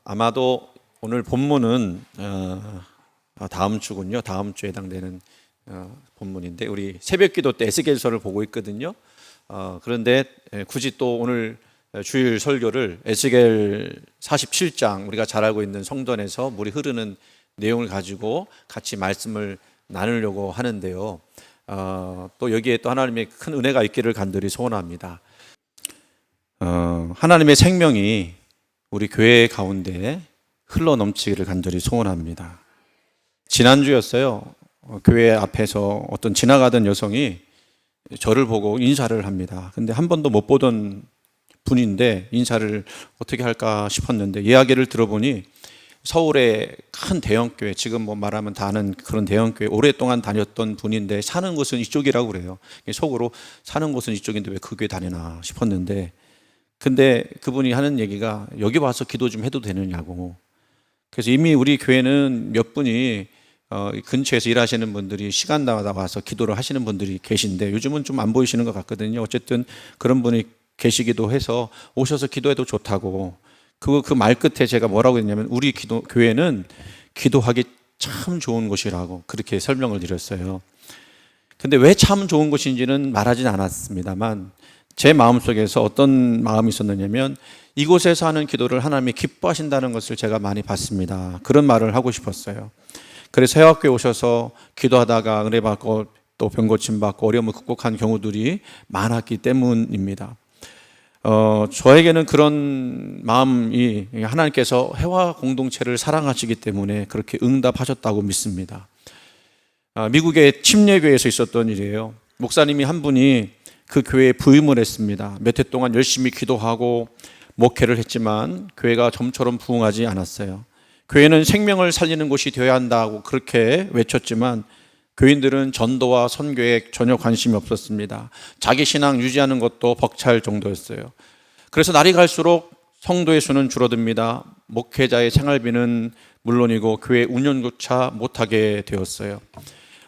아마도 오늘 본문은 다음 주군요. 다음 주에 해당되는 본문인데 우리 새벽기도 때 에스겔서를 보고 있거든요. 그런데 굳이 또 오늘 주일 설교를 에스겔 47장 우리가 잘 알고 있는 성전에서 물이 흐르는 내용을 가지고 같이 말씀을 나누려고 하는데요. 또 여기에 또 하나님의 큰 은혜가 있기를 간절히 소원합니다. 하나님의 생명이 우리 교회 가운데 흘러 넘치기를 간절히 소원합니다. 지난주였어요. 교회 앞에서 어떤 지나가던 여성이 저를 보고 인사를 합니다. 근데 한 번도 못 보던 분인데 인사를 어떻게 할까 싶었는데 이야기를 들어보니 서울의 큰 대형교회, 지금 뭐 말하면 다 아는 그런 대형교회 오랫동안 다녔던 분인데 사는 곳은 이쪽이라고 그래요. 속으로 사는 곳은 이쪽인데 왜 그 교회 다니나 싶었는데, 근데 그분이 하는 얘기가 여기 와서 기도 좀 해도 되느냐고. 그래서 이미 우리 교회는 몇 분이 근처에서 일하시는 분들이 시간 나다 와서 기도를 하시는 분들이 계신데 요즘은 좀 안 보이시는 것 같거든요. 어쨌든 그런 분이 계시기도 해서 오셔서 기도해도 좋다고. 그 말 끝에 제가 뭐라고 했냐면 우리 교회는 기도하기 참 좋은 곳이라고 그렇게 설명을 드렸어요. 근데 왜 참 좋은 곳인지는 말하진 않았습니다만 제 마음속에서 어떤 마음이 있었느냐면 이곳에서 하는 기도를 하나님이 기뻐하신다는 것을 제가 많이 봤습니다. 그런 말을 하고 싶었어요. 그래서 해학교에 오셔서 기도하다가 은혜 받고 또 병 고침 받고 어려움을 극복한 경우들이 많았기 때문입니다. 저에게는 그런 마음이 하나님께서 해화 공동체를 사랑하시기 때문에 그렇게 응답하셨다고 믿습니다. 미국의 침례교회에서 있었던 일이에요. 목사님이 한 분이 그 교회에 부임을 했습니다. 몇 해 동안 열심히 기도하고 목회를 했지만 교회가 좀처럼 부흥하지 않았어요. 교회는 생명을 살리는 곳이 되어야 한다고 그렇게 외쳤지만 교인들은 전도와 선교에 전혀 관심이 없었습니다. 자기 신앙 유지하는 것도 벅찰 정도였어요. 그래서 날이 갈수록 성도의 수는 줄어듭니다. 목회자의 생활비는 물론이고 교회 운영조차 못하게 되었어요.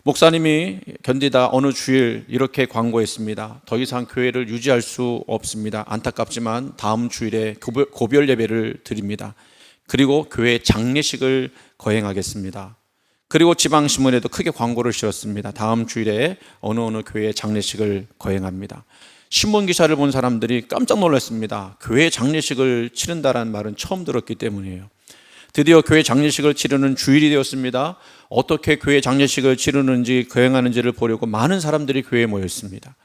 목사님이 견디다 어느 주일 이렇게 광고했습니다. 더 이상 교회를 유지할 수 없습니다. 안타깝지만 다음 주일에 고별 예배를 드립니다. 그리고 교회 장례식을 거행하겠습니다. 그리고 지방신문에도 크게 광고를 실었습니다. 다음 주일에 어느 교회의 장례식을 거행합니다. 신문 기사를 본 사람들이 깜짝 놀랐습니다. 교회 장례식을 치른다라는 말은 처음 들었기 때문이에요. 드디어 교회 장례식을 치르는 주일이 되었습니다. 어떻게 교회 장례식을 치르는지 거행하는지를 보려고 많은 사람들이 교회에 모였습니다.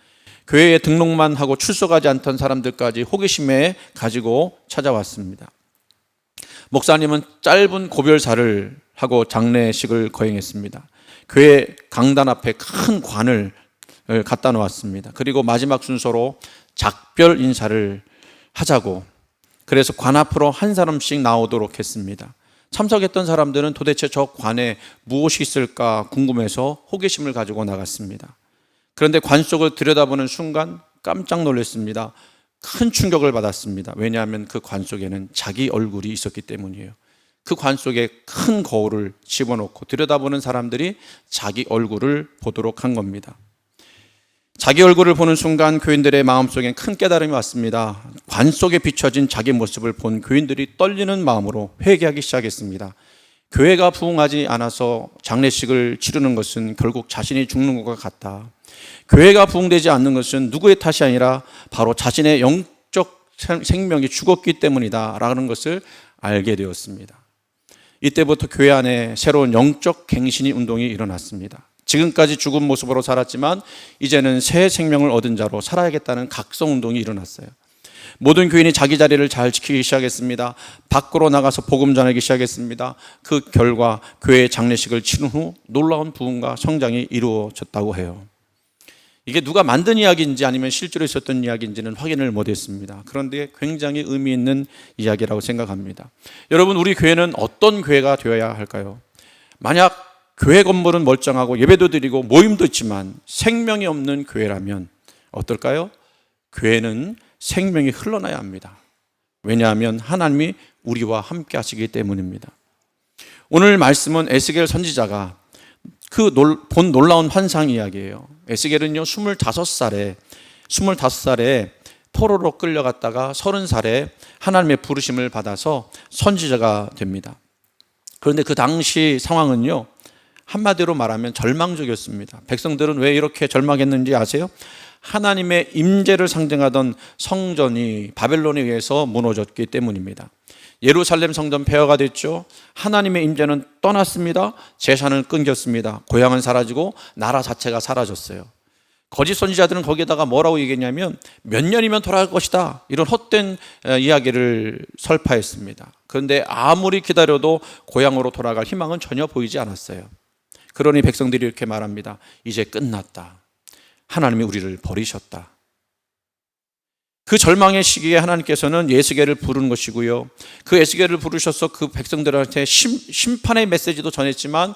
교회에 등록만 하고 출석하지 않던 사람들까지 호기심에 가지고 찾아왔습니다. 목사님은 짧은 고별사를 하고 장례식을 거행했습니다. 교회 강단 앞에 큰 관을 갖다 놓았습니다. 그리고 마지막 순서로 작별 인사를 하자고, 그래서 관 앞으로 한 사람씩 나오도록 했습니다. 참석했던 사람들은 도대체 저 관에 무엇이 있을까 궁금해서 호기심을 가지고 나갔습니다. 그런데 관 속을 들여다보는 순간 깜짝 놀랐습니다. 큰 충격을 받았습니다. 왜냐하면 그 관 속에는 자기 얼굴이 있었기 때문이에요. 그 관 속에 큰 거울을 집어넣고 들여다보는 사람들이 자기 얼굴을 보도록 한 겁니다. 자기 얼굴을 보는 순간 교인들의 마음속엔 큰 깨달음이 왔습니다. 관 속에 비춰진 자기 모습을 본 교인들이 떨리는 마음으로 회개하기 시작했습니다. 교회가 부흥하지 않아서 장례식을 치르는 것은 결국 자신이 죽는 것과 같다. 교회가 부흥되지 않는 것은 누구의 탓이 아니라 바로 자신의 영적 생명이 죽었기 때문이다 라는 것을 알게 되었습니다. 이때부터 교회 안에 새로운 영적 갱신이 운동이 일어났습니다. 지금까지 죽은 모습으로 살았지만 이제는 새 생명을 얻은 자로 살아야겠다는 각성 운동이 일어났어요. 모든 교인이 자기 자리를 잘 지키기 시작했습니다. 밖으로 나가서 복음 전하기 시작했습니다. 그 결과 교회 장례식을 치른 후 놀라운 부흥과 성장이 이루어졌다고 해요. 이게 누가 만든 이야기인지 아니면 실제로 있었던 이야기인지는 확인을 못했습니다. 그런데 굉장히 의미 있는 이야기라고 생각합니다. 여러분, 우리 교회는 어떤 교회가 되어야 할까요? 만약 교회 건물은 멀쩡하고 예배도 드리고 모임도 있지만 생명이 없는 교회라면 어떨까요? 교회는 생명이 흘러나야 합니다. 왜냐하면 하나님이 우리와 함께 하시기 때문입니다. 오늘 말씀은 에스겔 선지자가 본 놀라운 환상 이야기예요. 에스겔은요 25살에 포로로 끌려갔다가 30살에 하나님의 부르심을 받아서 선지자가 됩니다. 그런데 그 당시 상황은요, 한마디로 말하면 절망적이었습니다. 백성들은 왜 이렇게 절망했는지 아세요? 하나님의 임재를 상징하던 성전이 바벨론에 의해서 무너졌기 때문입니다. 예루살렘 성전 폐허가 됐죠. 하나님의 임재는 떠났습니다. 제사는 끊겼습니다. 고향은 사라지고 나라 자체가 사라졌어요. 거짓 선지자들은 거기에다가 뭐라고 얘기했냐면 몇 년이면 돌아갈 것이다, 이런 헛된 이야기를 설파했습니다. 그런데 아무리 기다려도 고향으로 돌아갈 희망은 전혀 보이지 않았어요. 그러니 백성들이 이렇게 말합니다. 이제 끝났다. 하나님이 우리를 버리셨다. 그 절망의 시기에 하나님께서는 예수계를 부르는 것이고요, 그 예수계를 부르셔서 그 백성들한테 심판의 메시지도 전했지만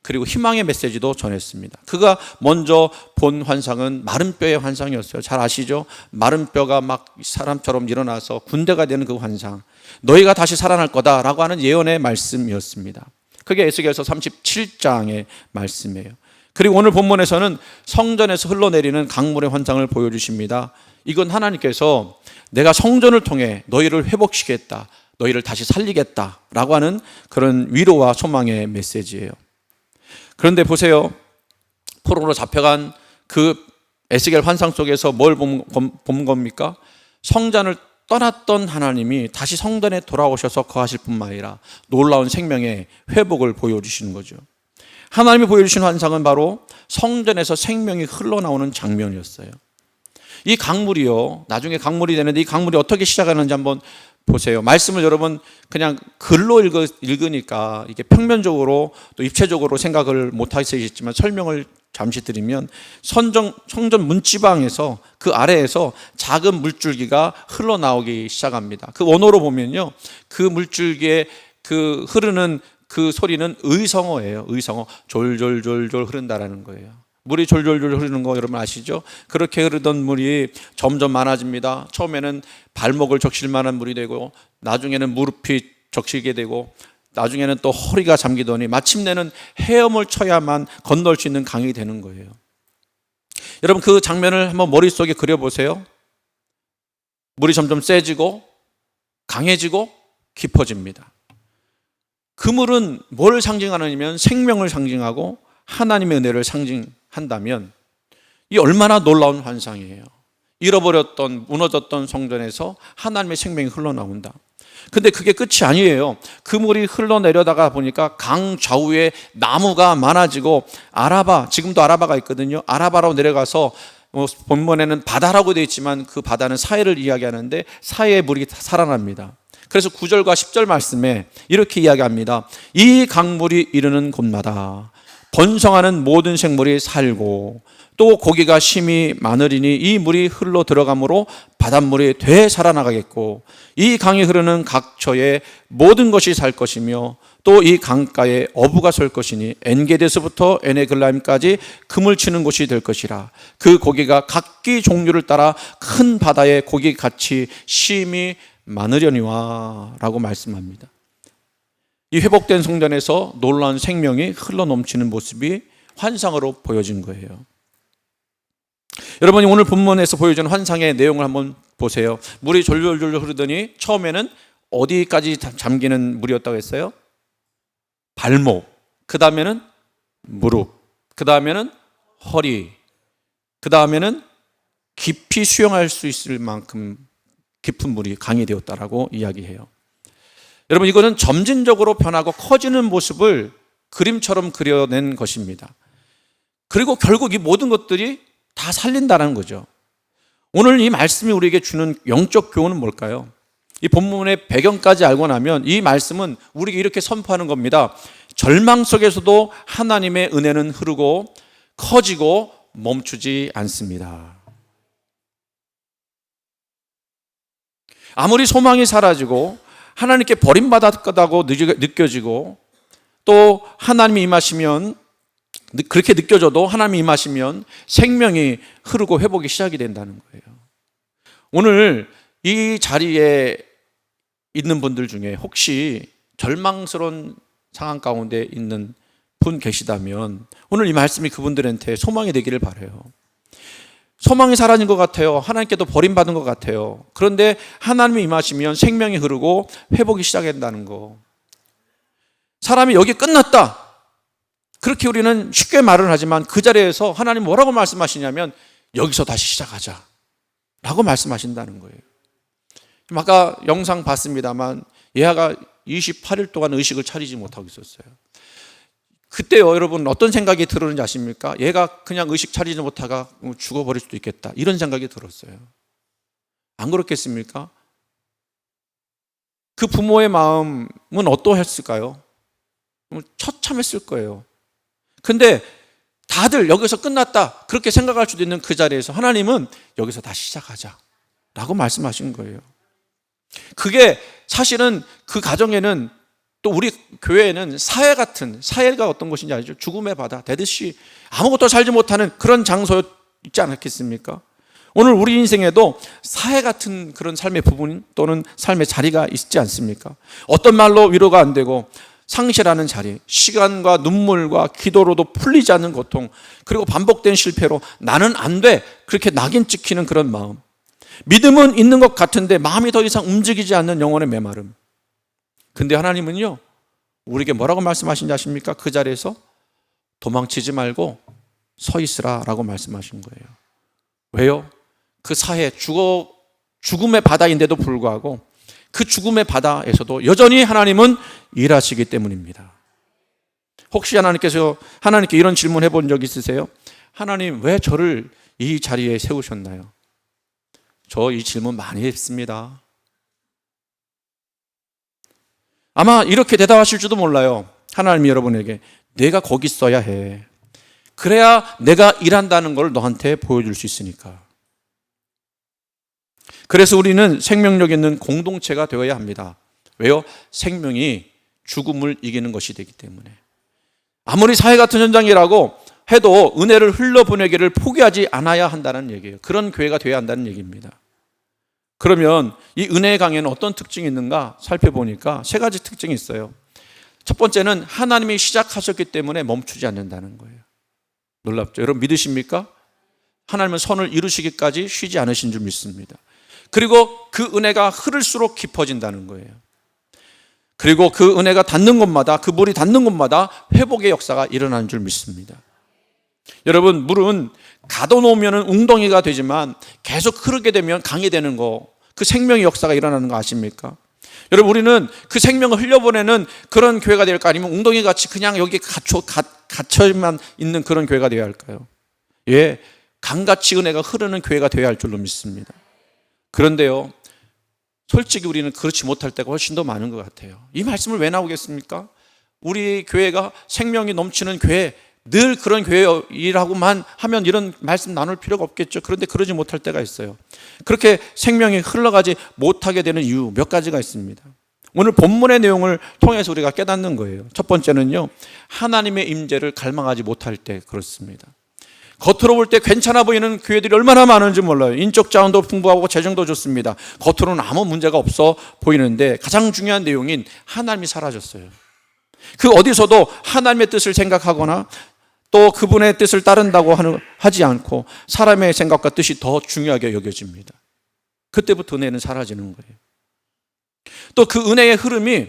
그리고 희망의 메시지도 전했습니다. 그가 먼저 본 환상은 마른 뼈의 환상이었어요. 잘 아시죠? 마른 뼈가 막 사람처럼 일어나서 군대가 되는 그 환상, 너희가 다시 살아날 거다라고 하는 예언의 말씀이었습니다. 그게 에스겔서 37장의 말씀이에요. 그리고 오늘 본문에서는 성전에서 흘러내리는 강물의 환상을 보여주십니다. 이건 하나님께서 내가 성전을 통해 너희를 회복시키겠다, 너희를 다시 살리겠다라고 하는 그런 위로와 소망의 메시지예요. 그런데 보세요. 포로로 잡혀간 그 에스겔 환상 속에서 뭘 본 겁니까? 성전을 떠났던 하나님이 다시 성전에 돌아오셔서 거하실 뿐만 아니라 놀라운 생명의 회복을 보여주시는 거죠. 하나님이 보여주신 환상은 바로 성전에서 생명이 흘러나오는 장면이었어요. 이 강물이요, 나중에 강물이 되는데 이 강물이 어떻게 시작하는지 한번 보세요. 말씀을 여러분 그냥 글로 읽으니까 이게 평면적으로 또 입체적으로 생각을 못 하시겠지만 설명을 잠시 드리면, 성전 문지방에서 그 아래에서 작은 물줄기가 흘러나오기 시작합니다. 그 원어로 보면요, 그 물줄기에 그 흐르는 그 소리는 의성어예요. 의성어. 졸졸졸졸 흐른다라는 거예요. 물이 졸졸졸 흐르는 거 여러분 아시죠? 그렇게 흐르던 물이 점점 많아집니다. 처음에는 발목을 적실 만한 물이 되고, 나중에는 무릎이 적시게 되고, 나중에는 또 허리가 잠기더니 마침내는 헤엄을 쳐야만 건널 수 있는 강이 되는 거예요. 여러분 그 장면을 한번 머릿속에 그려보세요. 물이 점점 세지고 강해지고 깊어집니다. 그 물은 뭘 상징하느냐면 생명을 상징하고 하나님의 은혜를 상징한다면 이 얼마나 놀라운 환상이에요. 잃어버렸던, 무너졌던 성전에서 하나님의 생명이 흘러나온다. 근데 그게 끝이 아니에요. 그 물이 흘러내려다가 보니까 강 좌우에 나무가 많아지고, 아라바, 지금도 아라바가 있거든요. 아라바로 내려가서 본문에는 바다라고 되어 있지만 그 바다는 사해를 이야기하는데 사해의 물이 살아납니다. 그래서 9절과 10절 말씀에 이렇게 이야기합니다. 이 강물이 이르는 곳마다 번성하는 모든 생물이 살고 또 고기가 심히 많으리니 이 물이 흘러 들어가므로 바닷물이 되살아나가겠고, 이 강이 흐르는 각처에 모든 것이 살 것이며 또 이 강가에 어부가 설 것이니 엔게데스부터 에네글라임까지 금을 치는 곳이 될 것이라. 그 고기가 각기 종류를 따라 큰 바다의 고기같이 심히 많으려니와 라고 말씀합니다. 이 회복된 성전에서 놀라운 생명이 흘러넘치는 모습이 환상으로 보여진 거예요. 여러분이 오늘 본문에서 보여준 환상의 내용을 한번 보세요. 물이 졸졸졸 흐르더니 처음에는 어디까지 잠기는 물이었다고 했어요? 발목, 그 다음에는 무릎, 그 다음에는 허리, 그 다음에는 깊이 수영할 수 있을 만큼 깊은 물이 강이 되었다라고 이야기해요. 여러분 이거는 점진적으로 변하고 커지는 모습을 그림처럼 그려낸 것입니다. 그리고 결국 이 모든 것들이 다 살린다는 거죠. 오늘 이 말씀이 우리에게 주는 영적 교훈은 뭘까요? 이 본문의 배경까지 알고 나면 이 말씀은 우리에게 이렇게 선포하는 겁니다. 절망 속에서도 하나님의 은혜는 흐르고 커지고 멈추지 않습니다. 아무리 소망이 사라지고 하나님께 버림받았다고 느껴지고 또 하나님이 임하시면, 그렇게 느껴져도 하나님이 임하시면 생명이 흐르고 회복이 시작이 된다는 거예요. 오늘 이 자리에 있는 분들 중에 혹시 절망스러운 상황 가운데 있는 분 계시다면 오늘 이 말씀이 그분들한테 소망이 되기를 바라요. 소망이 사라진 것 같아요. 하나님께도 버림받은 것 같아요. 그런데 하나님이 임하시면 생명이 흐르고 회복이 시작된다는 거. 사람이 여기 끝났다, 그렇게 우리는 쉽게 말을 하지만 그 자리에서 하나님 뭐라고 말씀하시냐면 여기서 다시 시작하자 라고 말씀하신다는 거예요. 아까 영상 봤습니다만 예하가 28일 동안 의식을 차리지 못하고 있었어요. 그때요, 여러분 어떤 생각이 들었는지 아십니까? 얘가 그냥 의식 차리지 못하다가 죽어버릴 수도 있겠다, 이런 생각이 들었어요. 안 그렇겠습니까? 그 부모의 마음은 어떠했을까요? 처참했을 거예요. 근데 다들 여기서 끝났다 그렇게 생각할 수도 있는 그 자리에서 하나님은 여기서 다시 시작하자 라고 말씀하신 거예요. 그게 사실은 그 가정에는, 또 우리 교회에는 사회 같은, 사회가 어떤 것인지 알죠? 죽음의 바다, 데드시, 아무것도 살지 못하는 그런 장소 있지 않겠습니까? 오늘 우리 인생에도 사회 같은 그런 삶의 부분 또는 삶의 자리가 있지 않습니까? 어떤 말로 위로가 안 되고 상실하는 자리, 시간과 눈물과 기도로도 풀리지 않는 고통, 그리고 반복된 실패로 나는 안 돼, 그렇게 낙인 찍히는 그런 마음. 믿음은 있는 것 같은데 마음이 더 이상 움직이지 않는 영혼의 메마름. 근데 하나님은요, 우리에게 뭐라고 말씀하신지 아십니까? 그 자리에서 도망치지 말고 서 있으라 라고 말씀하신 거예요. 왜요? 그 사해 죽음의 바다인데도 불구하고 그 죽음의 바다에서도 여전히 하나님은 일하시기 때문입니다. 혹시 하나님께 이런 질문 해본 적 있으세요? 하나님 왜 저를 이 자리에 세우셨나요? 저 이 질문 많이 했습니다. 아마 이렇게 대답하실지도 몰라요. 하나님이 여러분에게 내가 거기 있어야 해. 그래야 내가 일한다는 걸 너한테 보여줄 수 있으니까. 그래서 우리는 생명력 있는 공동체가 되어야 합니다. 왜요? 생명이 죽음을 이기는 것이 되기 때문에. 아무리 사회 같은 현장이라고 해도 은혜를 흘러보내기를 포기하지 않아야 한다는 얘기예요. 그런 교회가 되어야 한다는 얘기입니다. 그러면 이 은혜의 강에는 어떤 특징이 있는가 살펴보니까 세 가지 특징이 있어요. 첫 번째는 하나님이 시작하셨기 때문에 멈추지 않는다는 거예요. 놀랍죠? 여러분 믿으십니까? 하나님은 선을 이루시기까지 쉬지 않으신 줄 믿습니다. 그리고 그 은혜가 흐를수록 깊어진다는 거예요. 그리고 그 은혜가 닿는 곳마다, 그 물이 닿는 곳마다 회복의 역사가 일어나는 줄 믿습니다. 여러분, 물은 가둬놓으면 웅덩이가 되지만 계속 흐르게 되면 강이 되는 거, 그 생명의 역사가 일어나는 거 아십니까? 여러분, 우리는 그 생명을 흘려보내는 그런 교회가 될까, 아니면 웅덩이 같이 그냥 여기 갇혀만 있는 그런 교회가 되어야 할까요? 예, 강같이 은혜가 흐르는 교회가 되어야 할 줄로 믿습니다. 그런데요, 솔직히 우리는 그렇지 못할 때가 훨씬 더 많은 것 같아요. 이 말씀을 왜 나오겠습니까? 우리 교회가 생명이 넘치는 교회, 늘 그런 교회라고만 하면 이런 말씀 나눌 필요가 없겠죠. 그런데 그러지 못할 때가 있어요. 그렇게 생명이 흘러가지 못하게 되는 이유 몇 가지가 있습니다. 오늘 본문의 내용을 통해서 우리가 깨닫는 거예요. 첫 번째는요, 하나님의 임재를 갈망하지 못할 때 그렇습니다. 겉으로 볼 때 괜찮아 보이는 교회들이 얼마나 많은지 몰라요. 인적 자원도 풍부하고 재정도 좋습니다. 겉으로는 아무 문제가 없어 보이는데 가장 중요한 내용인 하나님이 사라졌어요. 그 어디서도 하나님의 뜻을 생각하거나 또 그분의 뜻을 따른다고 하지 않고 사람의 생각과 뜻이 더 중요하게 여겨집니다. 그때부터 은혜는 사라지는 거예요. 또 그 은혜의 흐름이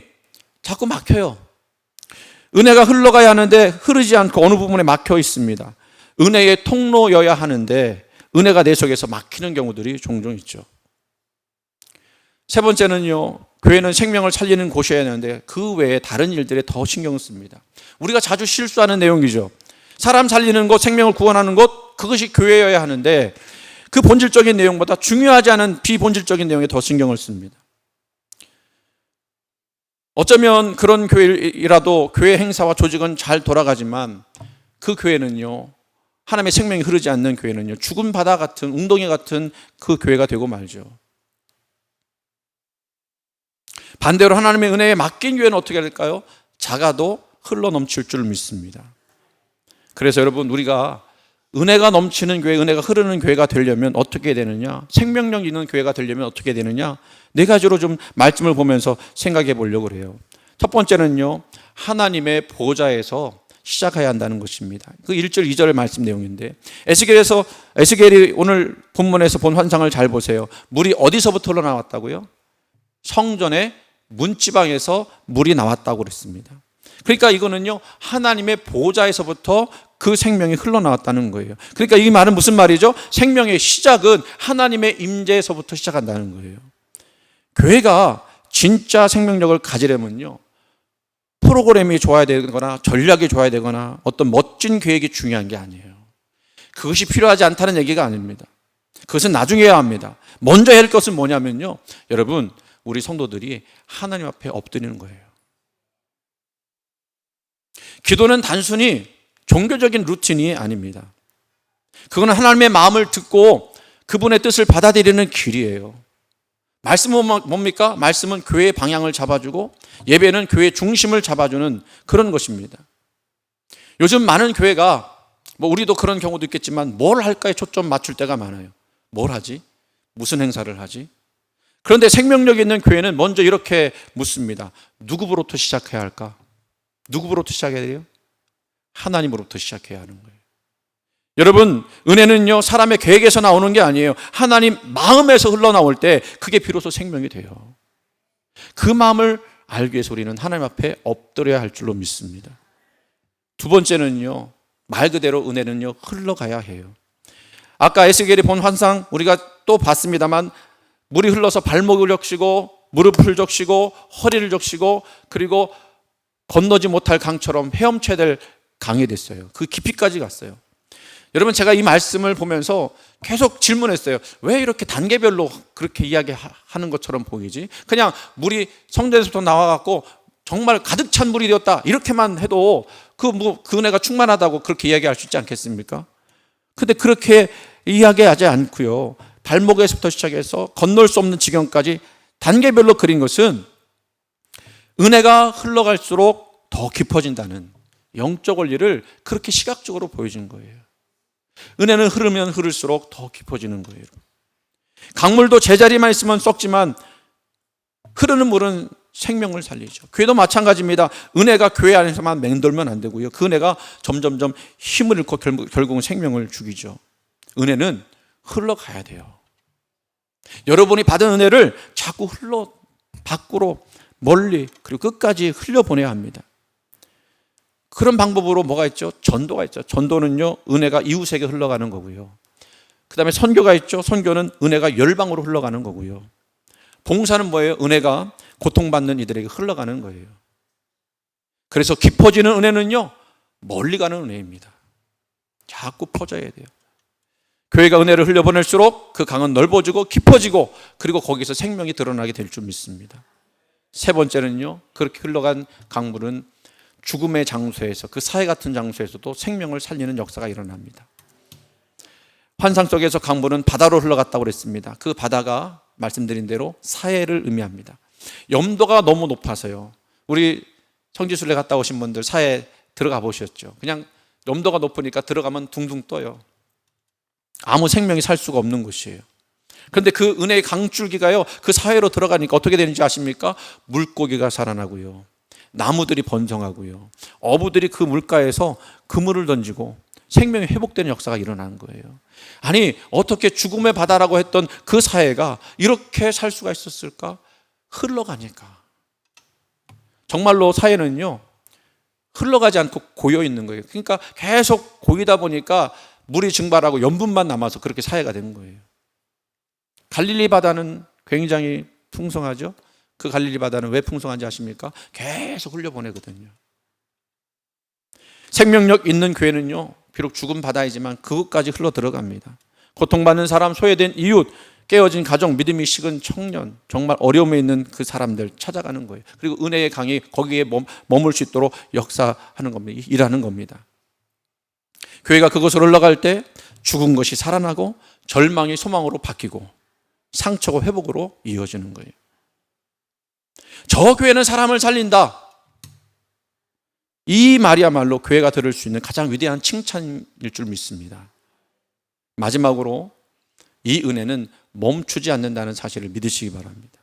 자꾸 막혀요. 은혜가 흘러가야 하는데 흐르지 않고 어느 부분에 막혀 있습니다. 은혜의 통로여야 하는데 은혜가 내 속에서 막히는 경우들이 종종 있죠. 세 번째는요, 교회는 생명을 살리는 곳이어야 하는데 그 외에 다른 일들에 더 신경을 씁니다. 우리가 자주 실수하는 내용이죠. 사람 살리는 것, 생명을 구원하는 것, 그것이 교회여야 하는데 그 본질적인 내용보다 중요하지 않은 비본질적인 내용에 더 신경을 씁니다. 어쩌면 그런 교회라도 교회 행사와 조직은 잘 돌아가지만 그 교회는요, 하나님의 생명이 흐르지 않는 교회는요, 죽은 바다 같은, 웅덩이 같은 그 교회가 되고 말죠. 반대로 하나님의 은혜에 맡긴 교회는 어떻게 될까요? 작아도 흘러 넘칠 줄 믿습니다. 그래서 여러분, 우리가 은혜가 넘치는 교회, 은혜가 흐르는 교회가 되려면 어떻게 되느냐, 생명력 있는 교회가 되려면 어떻게 되느냐, 네 가지로 좀 말씀을 보면서 생각해 보려고 해요. 첫 번째는요, 하나님의 보좌에서 시작해야 한다는 것입니다. 그 1절 2절의 말씀 내용인데, 에스겔이 오늘 본문에서 본 환상을 잘 보세요. 물이 어디서부터 흘러나왔다고요? 성전의 문지방에서 물이 나왔다고 그랬습니다. 그러니까 이거는요, 하나님의 보좌에서부터 그 생명이 흘러나왔다는 거예요. 그러니까 이 말은 무슨 말이죠? 생명의 시작은 하나님의 임재에서부터 시작한다는 거예요. 교회가 진짜 생명력을 가지려면요, 프로그램이 좋아야 되거나 전략이 좋아야 되거나 어떤 멋진 계획이 중요한 게 아니에요. 그것이 필요하지 않다는 얘기가 아닙니다. 그것은 나중에 해야 합니다. 먼저 해야 할 것은 뭐냐면요, 여러분, 우리 성도들이 하나님 앞에 엎드리는 거예요. 기도는 단순히 종교적인 루틴이 아닙니다. 그건 하나님의 마음을 듣고 그분의 뜻을 받아들이는 길이에요. 말씀은 뭡니까? 말씀은 교회의 방향을 잡아주고 예배는 교회의 중심을 잡아주는 그런 것입니다. 요즘 많은 교회가, 우리도 그런 경우도 있겠지만, 뭘 할까에 초점 맞출 때가 많아요. 뭘 하지? 무슨 행사를 하지? 그런데 생명력 있는 교회는 먼저 이렇게 묻습니다. 누구로부터 시작해야 할까? 누구로부터 시작해야 돼요? 하나님으로부터 시작해야 하는 거예요. 여러분, 은혜는요, 사람의 계획에서 나오는 게 아니에요. 하나님 마음에서 흘러나올 때 그게 비로소 생명이 돼요. 그 마음을 알기 위해서 우리는 하나님 앞에 엎드려야 할 줄로 믿습니다. 두 번째는요, 말 그대로 은혜는요, 흘러가야 해요. 아까 에스겔이 본 환상 우리가 또 봤습니다만, 물이 흘러서 발목을 적시고 무릎을 적시고 허리를 적시고 그리고 건너지 못할 강처럼 헤엄쳐야 될 강이 됐어요. 그 깊이까지 갔어요. 여러분, 제가 이 말씀을 보면서 계속 질문했어요. 왜 이렇게 단계별로 그렇게 이야기하는 것처럼 보이지? 그냥 물이 성전에서부터 나와갖고 정말 가득 찬 물이 되었다 이렇게만 해도 그 은혜가 충만하다고 그렇게 이야기할 수 있지 않겠습니까? 근데 그렇게 이야기하지 않고요, 발목에서부터 시작해서 건널 수 없는 지경까지 단계별로 그린 것은 은혜가 흘러갈수록 더 깊어진다는 영적 원리를 그렇게 시각적으로 보여준 거예요. 은혜는 흐르면 흐를수록 더 깊어지는 거예요. 강물도 제자리만 있으면 썩지만 흐르는 물은 생명을 살리죠. 교회도 마찬가지입니다. 은혜가 교회 안에서만 맹돌면 안 되고요, 그 은혜가 점점점 힘을 잃고 결국은 생명을 죽이죠. 은혜는 흘러가야 돼요. 여러분이 받은 은혜를 자꾸 밖으로 멀리 그리고 끝까지 흘려보내야 합니다. 그런 방법으로 뭐가 있죠? 전도가 있죠. 전도는요, 은혜가 이웃에게 흘러가는 거고요. 그 다음에 선교가 있죠. 선교는 은혜가 열방으로 흘러가는 거고요. 봉사는 뭐예요? 은혜가 고통받는 이들에게 흘러가는 거예요. 그래서 깊어지는 은혜는요, 멀리 가는 은혜입니다. 자꾸 퍼져야 돼요. 교회가 은혜를 흘려보낼수록 그 강은 넓어지고 깊어지고 그리고 거기서 생명이 드러나게 될 줄 믿습니다. 세 번째는요, 그렇게 흘러간 강물은 죽음의 장소에서, 그 사해 같은 장소에서도 생명을 살리는 역사가 일어납니다. 환상 속에서 강물은 바다로 흘러갔다고 그랬습니다. 그 바다가 말씀드린 대로 사해를 의미합니다. 염도가 너무 높아서요, 우리 성지순례 갔다 오신 분들 사해 들어가 보셨죠? 그냥 염도가 높으니까 들어가면 둥둥 떠요. 아무 생명이 살 수가 없는 곳이에요. 그런데 그 은혜의 강줄기가요, 그 사회로 들어가니까 어떻게 되는지 아십니까? 물고기가 살아나고요, 나무들이 번성하고요, 어부들이 그 물가에서 그물을 던지고 생명이 회복되는 역사가 일어나는 거예요. 아니, 어떻게 죽음의 바다라고 했던 그 사회가 이렇게 살 수가 있었을까? 흘러가니까. 정말로 사회는요, 흘러가지 않고 고여 있는 거예요. 그러니까 계속 고이다 보니까 물이 증발하고 염분만 남아서 그렇게 사해가 되는 거예요. 갈릴리 바다는 굉장히 풍성하죠. 그 갈릴리 바다는 왜 풍성한지 아십니까? 계속 흘려보내거든요. 생명력 있는 교회는요, 비록 죽은 바다이지만 그것까지 흘러 들어갑니다. 고통받는 사람, 소외된 이웃, 깨어진 가정, 믿음이 식은 청년, 정말 어려움에 있는 그 사람들 찾아가는 거예요. 그리고 은혜의 강이 거기에 머물 수 있도록 역사하는 겁니다. 일하는 겁니다. 교회가 그곳으로 흘러갈 때 죽은 것이 살아나고 절망이 소망으로 바뀌고 상처가 회복으로 이어지는 거예요. 저 교회는 사람을 살린다, 이 말이야말로 교회가 들을 수 있는 가장 위대한 칭찬일 줄 믿습니다. 마지막으로 이 은혜는 멈추지 않는다는 사실을 믿으시기 바랍니다.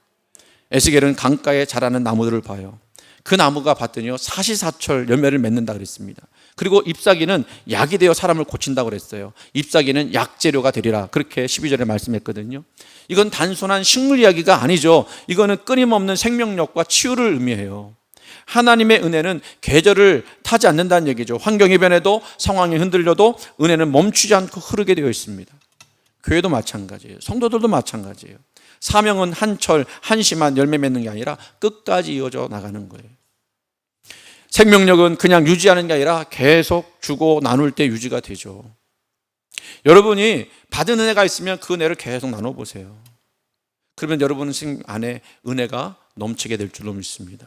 에스겔은 강가에 자라는 나무들을 봐요. 그 나무가 봤더니요, 사시사철 열매를 맺는다 그랬습니다. 그리고 잎사귀는 약이 되어 사람을 고친다고 그랬어요. 잎사귀는 약재료가 되리라, 그렇게 12절에 말씀했거든요. 이건 단순한 식물 이야기가 아니죠. 이거는 끊임없는 생명력과 치유를 의미해요. 하나님의 은혜는 계절을 타지 않는다는 얘기죠. 환경이 변해도, 상황이 흔들려도 은혜는 멈추지 않고 흐르게 되어 있습니다. 교회도 마찬가지예요. 성도들도 마찬가지예요. 사명은 한철 한시만 열매 맺는 게 아니라 끝까지 이어져 나가는 거예요. 생명력은 그냥 유지하는 게 아니라 계속 주고 나눌 때 유지가 되죠. 여러분이 받은 은혜가 있으면 그 은혜를 계속 나눠보세요. 그러면 여러분 안에 은혜가 넘치게 될 줄로 믿습니다.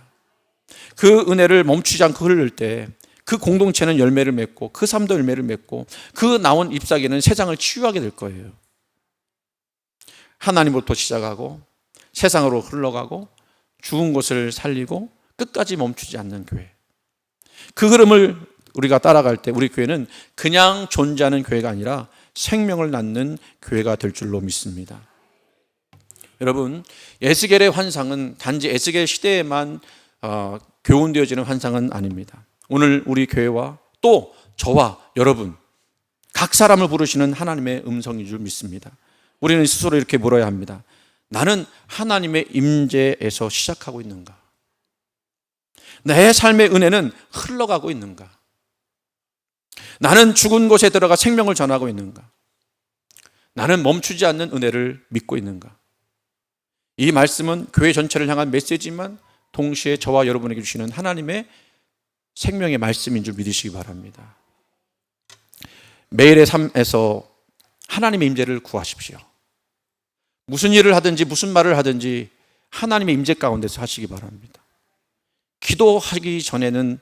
그 은혜를 멈추지 않고 흐를 때 그 공동체는 열매를 맺고, 그 삶도 열매를 맺고, 그 나온 잎사귀는 세상을 치유하게 될 거예요. 하나님으로부터 시작하고 세상으로 흘러가고 죽은 곳을 살리고 끝까지 멈추지 않는 교회, 그 흐름을 우리가 따라갈 때 우리 교회는 그냥 존재하는 교회가 아니라 생명을 낳는 교회가 될 줄로 믿습니다. 여러분, 에스겔의 환상은 단지 에스겔 시대에만 교훈되어지는 환상은 아닙니다. 오늘 우리 교회와 또 저와 여러분 각 사람을 부르시는 하나님의 음성인 줄 믿습니다. 우리는 스스로 이렇게 물어야 합니다. 나는 하나님의 임재에서 시작하고 있는가? 내 삶의 은혜는 흘러가고 있는가? 나는 죽은 곳에 들어가 생명을 전하고 있는가? 나는 멈추지 않는 은혜를 믿고 있는가? 이 말씀은 교회 전체를 향한 메시지만 동시에 저와 여러분에게 주시는 하나님의 생명의 말씀인 줄 믿으시기 바랍니다. 매일의 삶에서 하나님의 임재를 구하십시오. 무슨 일을 하든지 무슨 말을 하든지 하나님의 임재 가운데서 하시기 바랍니다. 기도하기 전에는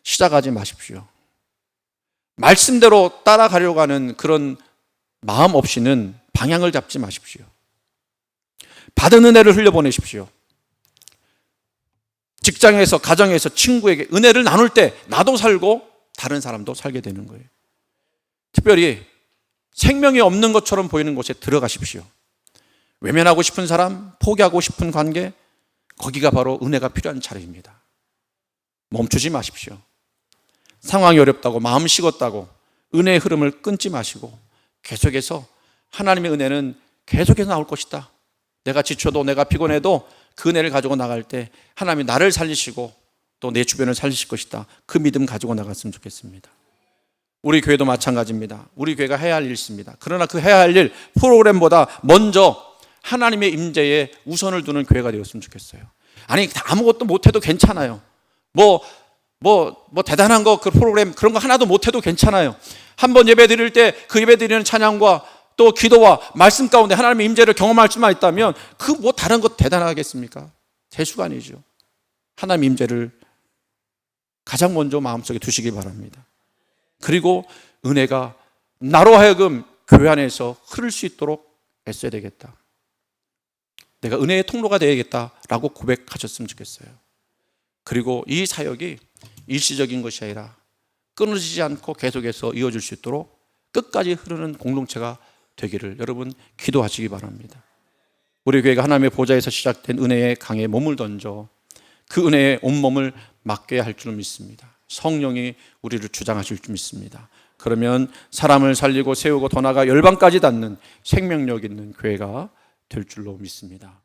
시작하지 마십시오. 말씀대로 따라가려고 하는 그런 마음 없이는 방향을 잡지 마십시오. 받은 은혜를 흘려보내십시오. 직장에서, 가정에서, 친구에게 은혜를 나눌 때 나도 살고 다른 사람도 살게 되는 거예요. 특별히 생명이 없는 것처럼 보이는 곳에 들어가십시오. 외면하고 싶은 사람, 포기하고 싶은 관계, 거기가 바로 은혜가 필요한 자리입니다. 멈추지 마십시오. 상황이 어렵다고, 마음 식었다고 은혜의 흐름을 끊지 마시고 계속해서 하나님의 은혜는 계속해서 나올 것이다. 내가 지쳐도, 내가 피곤해도 그 은혜를 가지고 나갈 때 하나님이 나를 살리시고 또 내 주변을 살리실 것이다. 그 믿음 가지고 나갔으면 좋겠습니다. 우리 교회도 마찬가지입니다. 우리 교회가 해야 할 일이 있습니다. 그러나 그 해야 할 일, 프로그램보다 먼저 하나님의 임재에 우선을 두는 교회가 되었으면 좋겠어요. 아니, 아무것도 못해도 괜찮아요. 뭐 대단한 거, 그 프로그램 그런 거 하나도 못해도 괜찮아요. 한번 예배 드릴 때 그 예배 드리는 찬양과 또 기도와 말씀 가운데 하나님의 임재를 경험할 수만 있다면 그 뭐 다른 것 대단하겠습니까? 재수가 아니죠. 하나님의 임재를 가장 먼저 마음속에 두시기 바랍니다. 그리고 은혜가 나로 하여금 교회 안에서 흐를 수 있도록 애써야 되겠다. 내가 은혜의 통로가 되어야겠다라고 고백하셨으면 좋겠어요. 그리고 이 사역이 일시적인 것이 아니라 끊어지지 않고 계속해서 이어질 수 있도록 끝까지 흐르는 공동체가 되기를 여러분 기도하시기 바랍니다. 우리 교회가 하나님의 보좌에서 시작된 은혜의 강에 몸을 던져 그 은혜에 온몸을 맡겨야 할 줄 믿습니다. 성령이 우리를 주장하실 줄 믿습니다. 그러면 사람을 살리고 세우고 더 나아가 열방까지 닿는 생명력 있는 교회가 될 줄로 믿습니다.